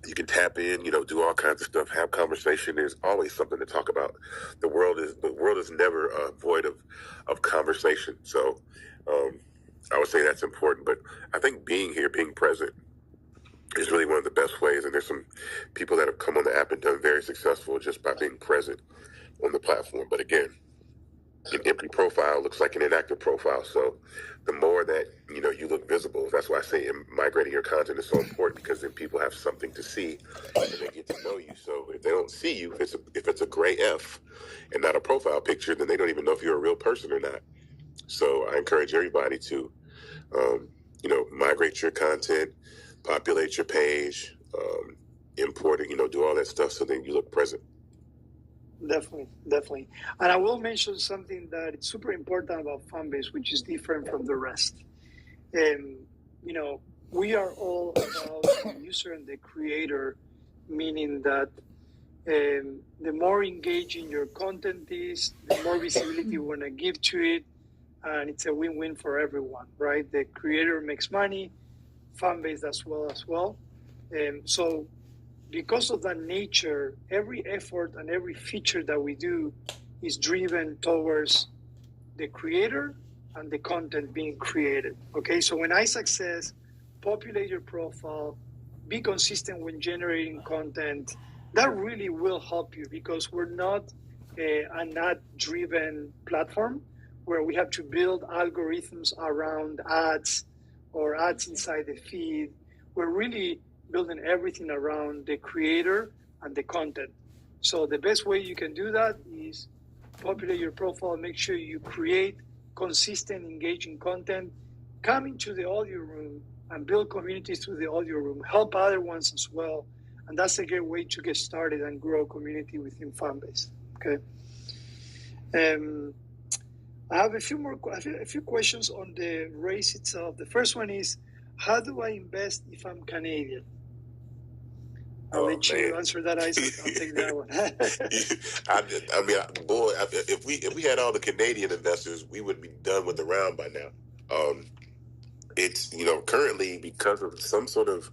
you can tap in, do all kinds of stuff, have conversation. There's always something to talk about. The world is never void of conversation. So I would say that's important. But I think being here, being present, is really one of the best ways. And there's some people that have come on the app and done very successful just by being present on the platform. But again, an empty profile looks like an inactive profile. So the more that, you look visible, that's why I say migrating your content is so important, because then people have something to see and they get to know you. So if they don't see you, if it's a gray F and not a profile picture, then they don't even know if you're a real person or not. So I encourage everybody to, migrate your content, populate your page, import it, do all that stuff so then you look present. Definitely. And I will mention something that it's super important about Fanbase, which is different from the rest. We are all about the user and the creator, meaning that The more engaging your content is, the more visibility you want to give to it, and it's a win-win for everyone, right? The creator makes money, fan base as well. So because of that nature, every effort and every feature that we do is driven towards the creator and the content being created. Okay, so when Isaac says populate your profile, be consistent when generating content, that really will help you, because we're not an ad-driven platform where we have to build algorithms around ads or ads inside the feed. We're really building everything around the creator and the content. So the best way you can do that is populate your profile, make sure you create consistent, engaging content, come into the audio room and build communities through the audio room, help other ones as well. And that's a great way to get started and grow a community within Fanbase. Okay. I have a few questions on the race itself. The first one is, how do I invest if I'm Canadian? I'll let you answer that, Isaac. I'll take that one. If we had all the Canadian investors, we would be done with the round by now. It's currently, because of some sort of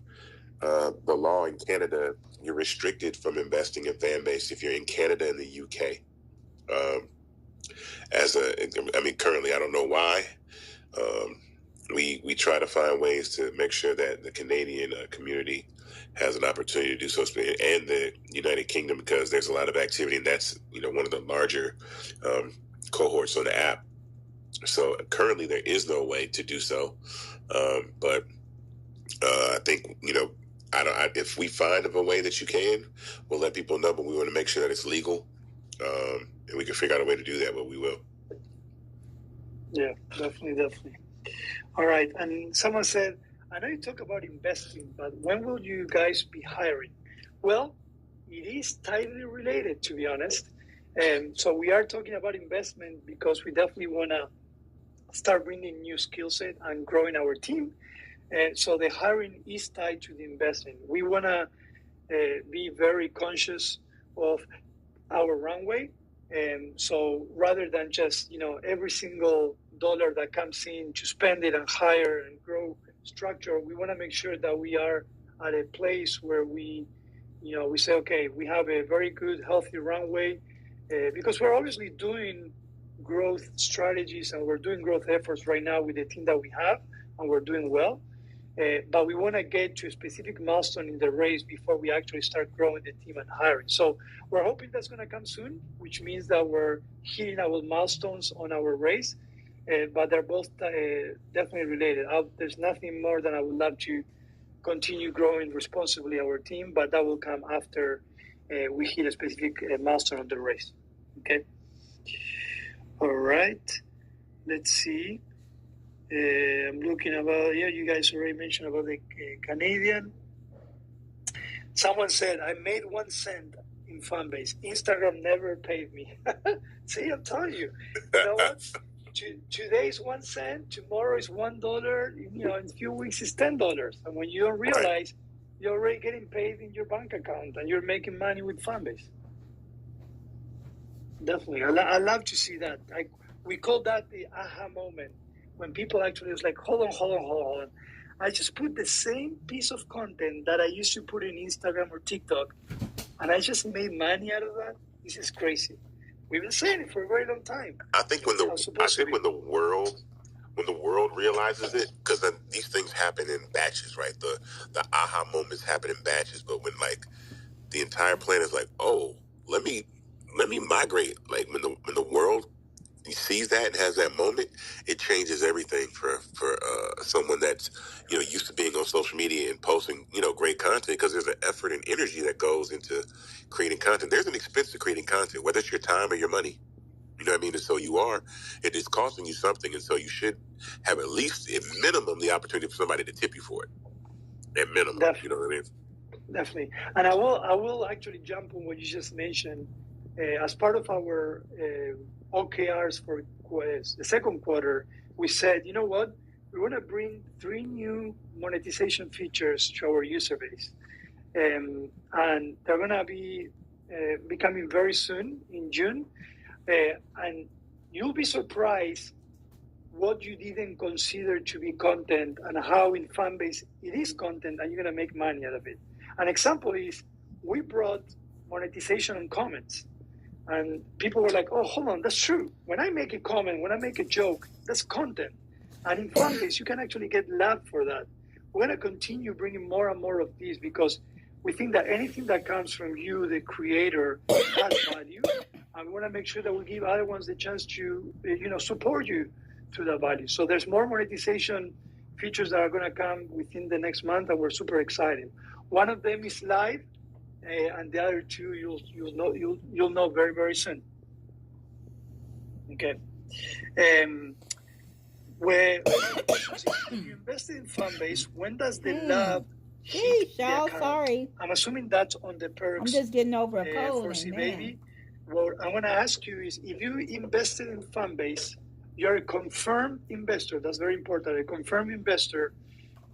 the law in Canada, you're restricted from investing in Fanbase if you're in Canada and the UK. Currently, I don't know why. We try to find ways to make sure that the Canadian community has an opportunity to do so, and the United Kingdom, because there's a lot of activity, and that's one of the larger cohorts on the app. So currently there is no way to do so, but I think if we find of a way that you can, we'll let people know. But we want to make sure that it's legal, and we can figure out a way to do that. But we will. Yeah, definitely. All right, and someone said, I know you talk about investing, but when will you guys be hiring? Well, it is tightly related, to be honest. So we are talking about investment because we definitely want to start bringing new skill set and growing our team. So the hiring is tied to the investment. We want to be very conscious of our runway. So rather than just, every single dollar that comes in to spend it and hire and grow structure, we want to make sure that we are at a place where we say, okay, we have a very good, healthy runway, because we're obviously doing growth strategies and we're doing growth efforts right now with the team that we have, and we're doing well. But we want to get to a specific milestone in the race before we actually start growing the team and hiring. So we're hoping that's going to come soon, which means that we're hitting our milestones on our race. But they're both definitely related. There's nothing more than I would love to continue growing responsibly our team, but that will come after we hit a specific milestone of the race. Okay. All right. Let's see. I'm looking about, you guys already mentioned about the Canadian. Someone said, I made 1 cent in Fanbase. Instagram never paid me. See, I'm telling you. You know what? Today is 1 cent, tomorrow is $1, in a few weeks it's $10. And when you don't realize, you're already getting paid in your bank account and you're making money with Fanbase. Definitely. I love to see that. We call that the aha moment. When people actually was like, hold on. I just put the same piece of content that I used to put in Instagram or TikTok, and I just made money out of that. This is crazy. We've been saying it for a very long time. I think when the world realizes it, because then these things happen in batches, right? The aha moments happen in batches, but when the entire planet is like, oh, let me migrate. Like when the world sees that and has that moment, it changes everything for someone that's used to being on social media and posting great content, because there's an effort and energy that goes into creating content. There's an expense to creating content, whether it's your time or your money. You know what I mean? And so it is costing you something, and so you should have at least, at minimum, the opportunity for somebody to tip you for it. At minimum, Definitely. You know what I mean? Definitely. And I will actually jump on what you just mentioned. As part of our OKRs for the second quarter, we said, you know what? We want to bring 3 new monetization features to our user base. And they're going to be becoming very soon in June. And you'll be surprised what you didn't consider to be content and how in Fanbase it is content and you're going to make money out of it. An example is we brought monetization on comments. And people were like, oh, hold on, that's true. When I make a comment, when I make a joke, that's content. And in Fanbase, you can actually get love for that. We're going to continue bringing more and more of these because we think that anything that comes from you, the creator, has value. And we want to make sure that we give other ones the chance to, support you through that value. So there's more monetization features that are going to come within the next month, and we're super excited. One of them is live, and the other two you'll know very, very soon. Okay. Where if you invested in Fanbase, when does the love hit the account? Sorry. I'm assuming that's on the perks. I'm just getting over a cold. For C-Baby. What I want to ask you is, if you invested in Fanbase, you're a confirmed investor. That's very important. A confirmed investor.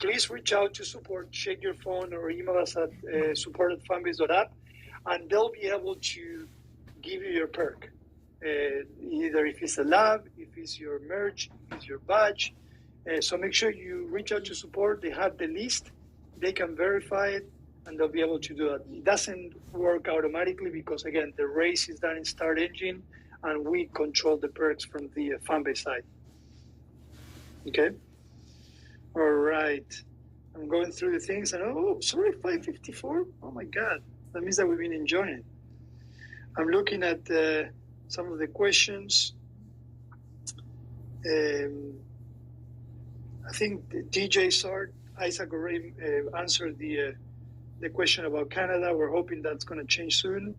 Please reach out to support. Check your phone or email us at support@fanbase.app, and they'll be able to give you your perk. Either if it's a lab, if it's your merch, if it's your badge. So make sure you reach out to support. They have the list. They can verify it, and they'll be able to do that. It doesn't work automatically because, again, the race is done in Start Engine, and we control the perks from the Fanbase side. Okay? All right. I'm going through the things, and 554? Oh, my God. That means that we've been enjoying it. I'm looking at some of the questions. I think DJ Sart, Isaac already answered the question about Canada. We're hoping that's going to change soon.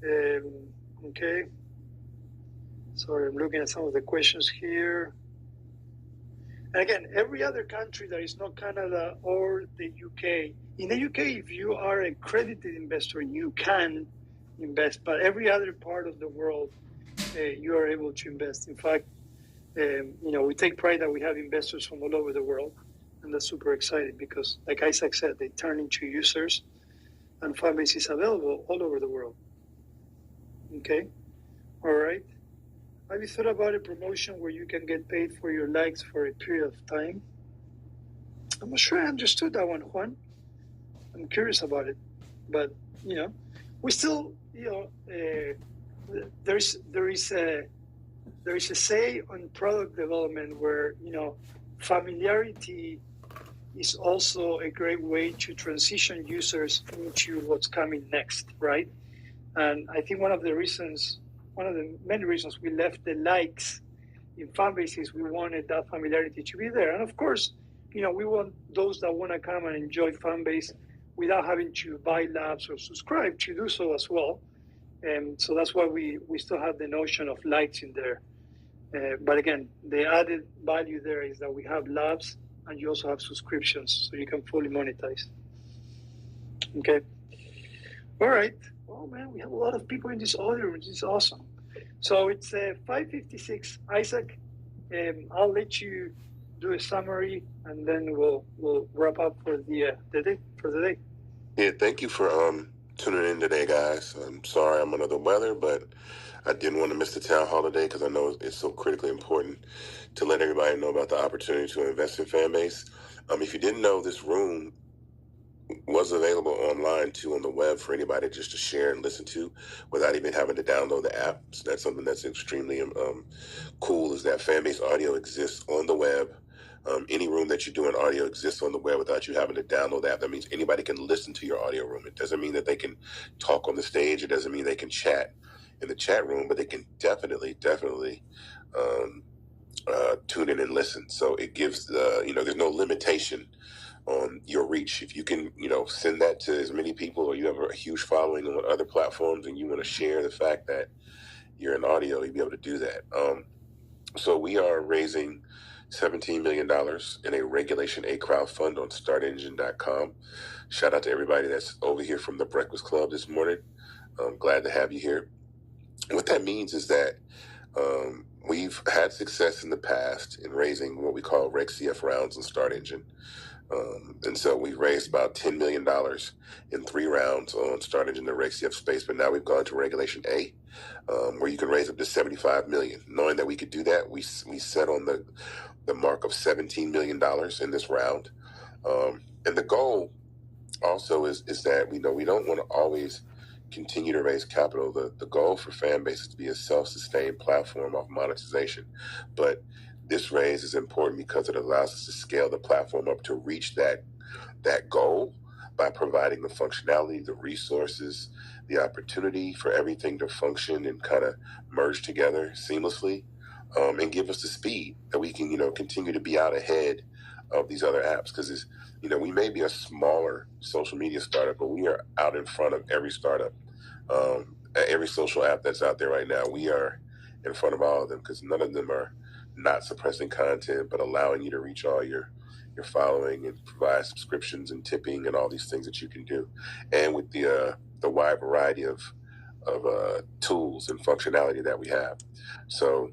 Okay. Sorry, I'm looking at some of the questions here. And again, every other country that is not Canada or the UK. In the UK, if you are a credited investor, you can invest. But every other part of the world, you are able to invest. In fact, we take pride that we have investors from all over the world. And that's super exciting because, like Isaac said, they turn into users, and Fanbase is available all over the world. Okay? All right. Have you thought about a promotion where you can get paid for your likes for a period of time? I'm not sure I understood that one, Juan. I'm curious about it. But, we still, there is a say on product development where, familiarity is also a great way to transition users into what's coming next, right? And I think one of the many reasons we left the likes in Fanbase is we wanted that familiarity to be there. And of course, we want those that want to come and enjoy Fanbase without having to buy labs or subscribe to do so as well. And so that's why we still have the notion of likes in there. But again, the added value there is that we have labs and you also have subscriptions, so you can fully monetize. Okay. All right. Oh, man, we have a lot of people in this audience, which is awesome. So it's 5:56. Isaac, I'll let you do a summary, and then we'll wrap up for the day. Yeah, thank you for tuning in today, guys. I'm sorry I'm under the weather, but I didn't want to miss the town hall today because I know it's so critically important to let everybody know about the opportunity to invest in Fanbase. If you didn't know, this room was available online too on the web for anybody just to share and listen to without even having to download the app. So that's something that's extremely cool, is that Fanbase audio exists on the web. Any room that you do in audio exists on the web without you having to download the app. That means anybody can listen to your audio room. It doesn't mean that they can talk on the stage. It doesn't mean they can chat in the chat room, but they can definitely tune in and listen. So it gives there's no limitation on your reach. If you can, send that to as many people, or you have a huge following on other platforms and you want to share the fact that you're in audio, you'll be able to do that. So we are raising $17 million in a Regulation A crowdfund on startengine.com. Shout out to everybody that's over here from the Breakfast Club this morning. I'm glad to have you here. What that means is that we've had success in the past in raising what we call Reg CF rounds on Start Engine. And so we raised about $10 million in 3 rounds on starting in the Reg CF space, but now we've gone to Regulation A, where you can raise up to $75 million. Knowing that we could do that, we set on the mark of $17 million in this round. And the goal also is that we don't want to always continue to raise capital. The goal for Fanbase is to be a self-sustained platform of monetization. But this raise is important because it allows us to scale the platform up to reach that goal by providing the functionality, the resources, the opportunity for everything to function and kind of merge together seamlessly, and give us the speed that we can, continue to be out ahead of these other apps. Because we may be a smaller social media startup, but we are out in front of every startup, every social app that's out there right now. We are in front of all of them because none of them are not suppressing content, but allowing you to reach all your following and provide subscriptions and tipping and all these things that you can do. And with the wide variety of tools and functionality that we have. So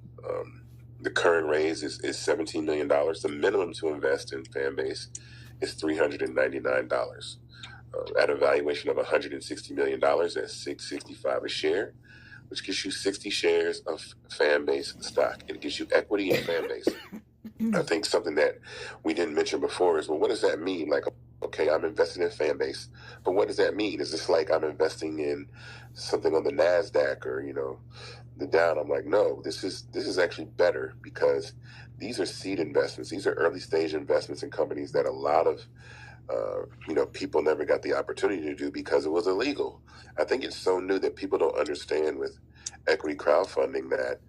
the current raise is $17 million. The minimum to invest in Fanbase is $399 at a valuation of $160 million at $665 a share, which gives you 60 shares of Fanbase stock. It gives you equity in Fanbase. I think something that we didn't mention before is, well, what does that mean? Like, okay, I'm investing in Fanbase, but what does that mean? Is this like I'm investing in something on the NASDAQ or, the Dow? I'm like, no, this is actually better because these are seed investments. These are early stage investments in companies that a lot of people never got the opportunity to do because it was illegal. I think it's so new that people don't understand with equity crowdfunding that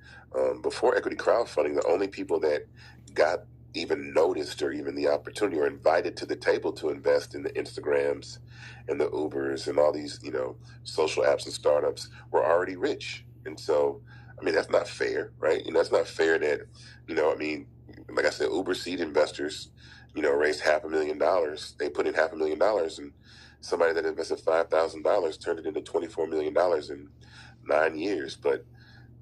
before equity crowdfunding, the only people that got even noticed or even the opportunity or invited to the table to invest in the Instagrams and the Ubers and all these, social apps and startups were already rich. And so, that's not fair, right? It's not fair that, like I said, Uber seed investors, raised $500,000. They put in $500,000 and somebody that invested $5,000 turned it into $24 million in 9 years. But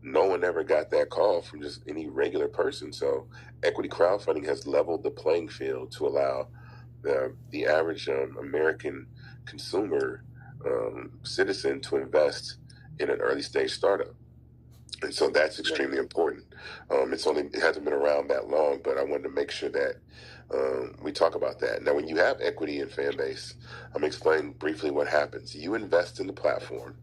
no one ever got that call from just any regular person. So equity crowdfunding has leveled the playing field to allow the average American consumer citizen to invest in an early stage startup. And so that's extremely important. It hasn't been around that long, but I wanted to make sure that we talk about that. Now, when you have equity in Fanbase, I'm going to explain briefly what happens. You invest in the platform.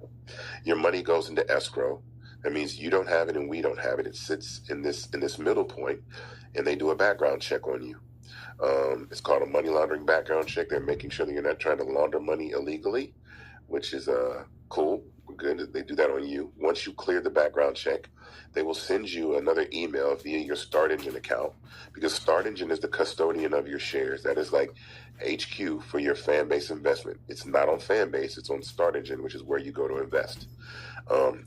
Your money goes into escrow. That means you don't have it and we don't have it. It sits in this middle point, and they do a background check on you. It's called a money laundering background check. They're making sure that you're not trying to launder money illegally, which is cool. Good. They do that on you. Once you clear the background check, they will send you another email via your Start Engine account, because Start Engine is the custodian of your shares. That is like HQ for your Fanbase investment. It's not on Fanbase. It's on Start Engine, which is where you go to invest.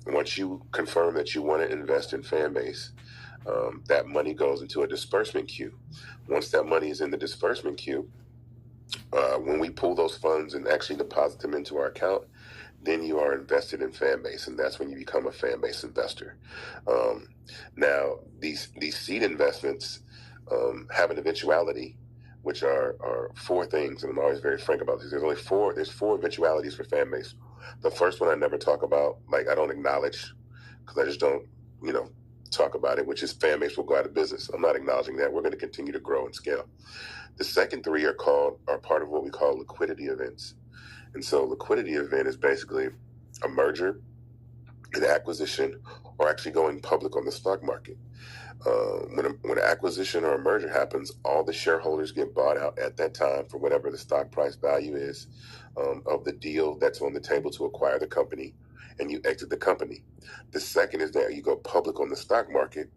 Once you confirm that you want to invest in Fanbase, that money goes into a disbursement queue. Once that money is in the disbursement queue, when we pull those funds and actually deposit them into our account, then you are invested in Fanbase, and that's when you become a Fanbase investor. Now, these seed investments have an eventuality, which are 4 things, and I'm always very frank about this. There's 4 eventualities for Fanbase. The first one I never talk about, like I don't acknowledge, because I just don't, talk about it, which is Fanbase will go out of business. I'm not acknowledging that. We're going to continue to grow and scale. The second 3 are part of what we call liquidity events. And so liquidity event is basically a merger, an acquisition, or actually going public on the stock market. When an acquisition or a merger happens, all the shareholders get bought out at that time for whatever the stock price value is of the deal that's on the table to acquire the company, and you exit the company. The second is that you go public on the stock market,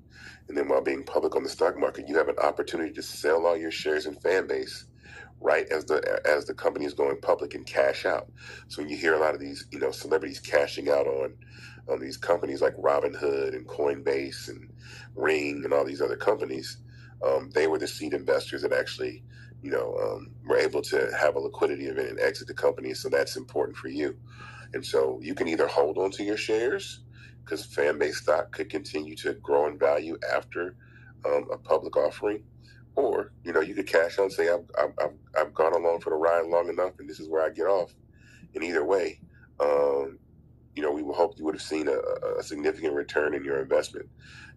and then while being public on the stock market, you have an opportunity to sell all your shares in Fanbase right as the company is going public and cash out. So when you hear a lot of these, celebrities cashing out on these companies like Robinhood and Coinbase and Ring and all these other companies, they were the seed investors that actually, were able to have a liquidity event and exit the company. So that's important for you. And so you can either hold on to your shares, because Fanbase stock could continue to grow in value after a public offering, Or, you could cash out and say, I've gone along for the ride long enough, and this is where I get off. And either way, we will hope you would have seen a significant return in your investment.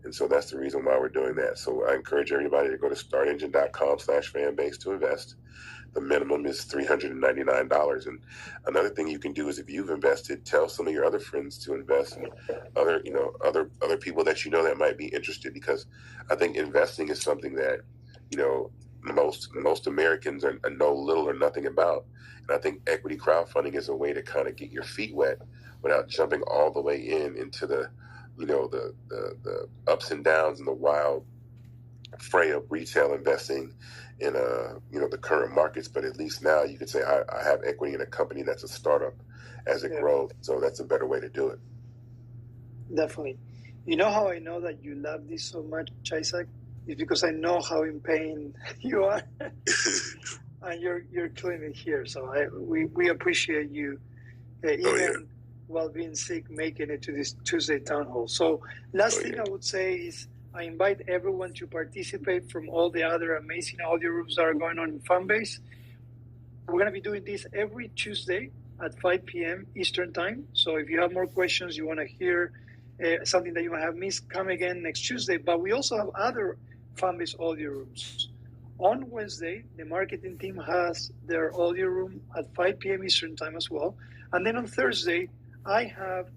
And so that's the reason why we're doing that. So I encourage everybody to go to startengine.com/fanbase to invest. The minimum is $399. And another thing you can do is, if you've invested, tell some of your other friends to invest, and other people that that might be interested, because I think investing is something that, most Americans know little or nothing about. And I think equity crowdfunding is a way to kind of get your feet wet without jumping all the way into the ups and downs and the wild fray of retail investing in the current markets. But at least now you could say, I have equity in a company that's a startup as it grows. So that's a better way to do it. Definitely. You know how I know that you love this so much, Isaac? It's because I know how in pain you are, and you're killing it here. So we appreciate you, even while being sick, making it to this Tuesday town hall. So last thing I would say is, I invite everyone to participate from all the other amazing audio rooms that are going on in Fanbase. We're going to be doing this every Tuesday at 5 p.m. Eastern Time. So if you have more questions, you want to hear something that you might have missed, come again next Tuesday. But we also have other Fanbase audio rooms. On Wednesday, the marketing team has their audio room at 5 p.m. Eastern Time as well. And then on Thursday, I have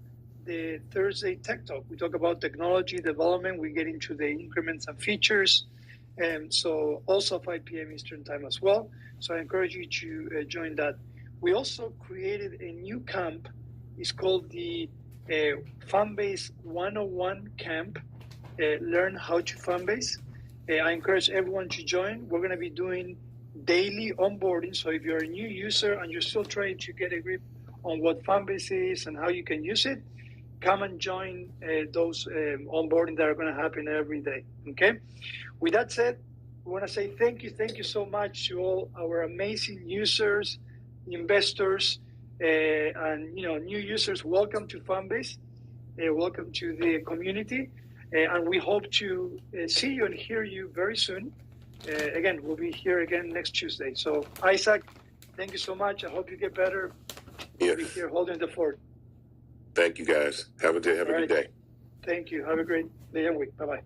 the Thursday Tech Talk. We talk about technology development. We get into the increments and features. And so also 5 p.m. Eastern Time as well. So I encourage you to join that. We also created a new camp. It's called the Fanbase 101 Camp. Learn how to Fanbase. I encourage everyone to join. We're going to be doing daily onboarding. So if you're a new user and you're still trying to get a grip on what Fanbase is and how you can use it, come and join those onboarding that are going to happen every day. Okay. With that said, we want to say thank you so much to all our amazing users, investors, and new users. Welcome to Fanbase. Welcome to the community, and we hope to see you and hear you very soon. Again, we'll be here again next Tuesday. So, Isaac, thank you so much. I hope you get better. We'll be here holding the fort. Thank you, guys. Have a good day. Thank you. Have a great day and week. Bye-bye.